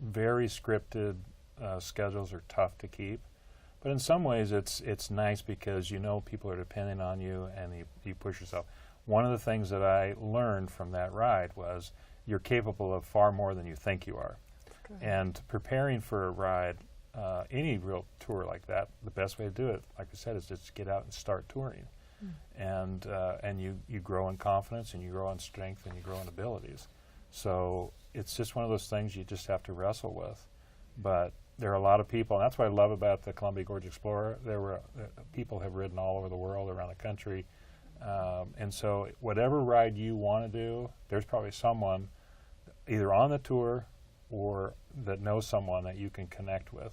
very scripted schedules are tough to keep, but in some ways it's nice because you know people are depending on you, and you push yourself. One of the things that I learned from that ride was you're capable of far more than you think you are. And preparing for a ride, any real tour like that, the best way to do it, like I said, is just get out and start touring. And you grow in confidence, and you grow in strength, and you grow in abilities. So it's just one of those things you just have to wrestle with. But there are a lot of people, and that's what I love about the Columbia Gorge Explorer. People have ridden all over the world, around the country. And so whatever ride you want to do, there's probably someone either on the tour or that knows someone that you can connect with,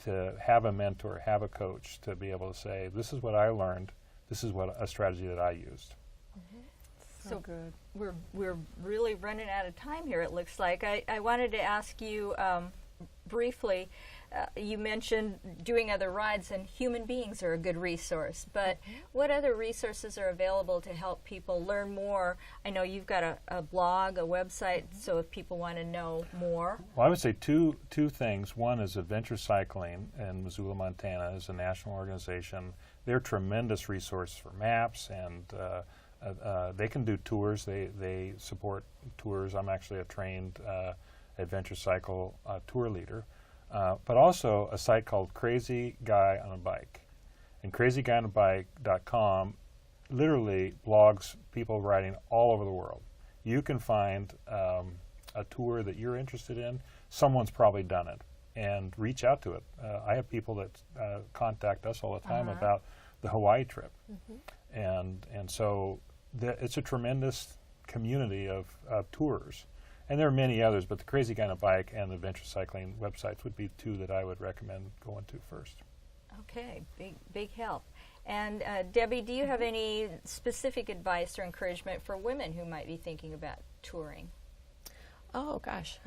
to have a mentor, have a coach, to be able to say, this is what I learned, this is what a strategy that I used. So good. We're really running out of time here, it looks like. I wanted to ask you briefly, you mentioned doing other rides, and human beings are a good resource, but what other resources are available to help people learn more? I know you've got a blog, a website, so if people want to know more. Well, I would say two things. One is Adventure Cycling in Missoula, Montana, is a national organization. They're a tremendous resource for maps, and they can do tours. They support tours. I'm actually a trained adventure cycle tour leader. But also a site called Crazy Guy on a Bike. And crazyguyonabike.com literally blogs people riding all over the world. You can find a tour that you're interested in. Someone's probably done it, and reach out to it. I have people that contact us all the time about the Hawaii trip. And so it's a tremendous community of tours. And there are many others, but the Crazy Guy on a Bike and the Adventure Cycling websites would be 2 that I would recommend going to first. Okay, big help. And Debbie, do you have any specific advice or encouragement for women who might be thinking about touring? Oh gosh,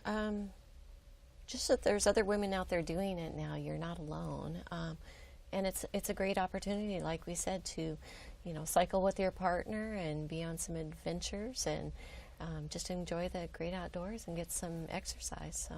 just that there's other women out there doing it now. You're not alone, and it's a great opportunity, like we said, to cycle with your partner and be on some adventures and just enjoy the great outdoors and get some exercise.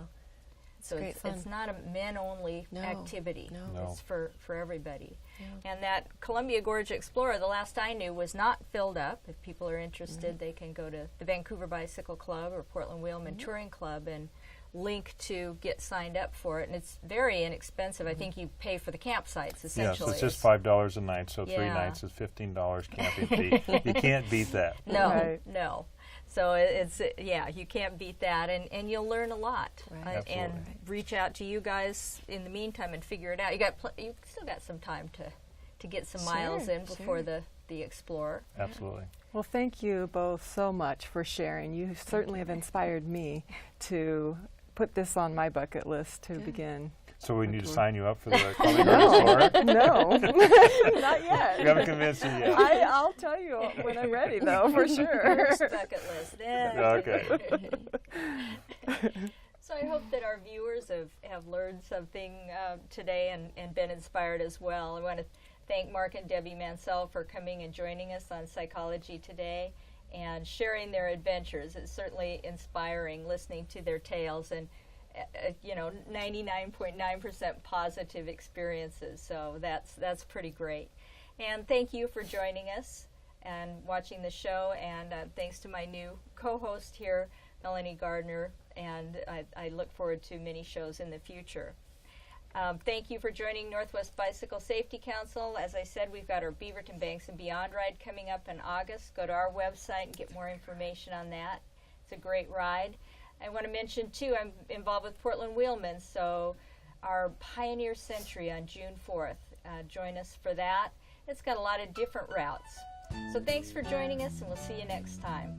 So great fun. It's not a men-only activity. No. It's for everybody. Yeah. And that Columbia Gorge Explorer, the last I knew, was not filled up. If people are interested, they can go to the Vancouver Bicycle Club or Portland Wheelman Touring Club and link to get signed up for it. And it's very inexpensive. I think you pay for the campsites, essentially. Yes, it's just $5 a night, so 3 nights is $15. Can't be beat. You can't beat that. No, Right. no. So yeah, you can't beat that, and you'll learn a lot, Right. and Absolutely. reach out to you guys in the meantime and figure it out. You still got some time to get some miles Sure, in before sure. the Explorer. Absolutely. Well, thank you both so much for sharing. You certainly have inspired me to put this on my bucket list to begin. So we need to sign you up for the culinary Explorer? No, not yet. We haven't convinced you yet. I'll tell you when I'm ready, though, for sure. First bucket list. Yeah. Okay. So I hope that our viewers have learned something today and been inspired as well. I want to thank Mark and Debbie Mansell for coming and joining us on Psychology Today and sharing their adventures. It's certainly inspiring listening to their tales and 99.9% positive experiences. So that's pretty great. And thank you for joining us and watching the show. And thanks to my new co-host here, Melanie Gardner. And I look forward to many shows in the future. Thank you for joining Northwest Bicycle Safety Council. As I said, we've got our Beaverton Banks and Beyond ride coming up in August. Go to our website and get more information on that. It's a great ride. I want to mention, too, I'm involved with Portland Wheelmen, so our Pioneer Century on June 4th. Join us for that. It's got a lot of different routes. So thanks for joining us, and we'll see you next time.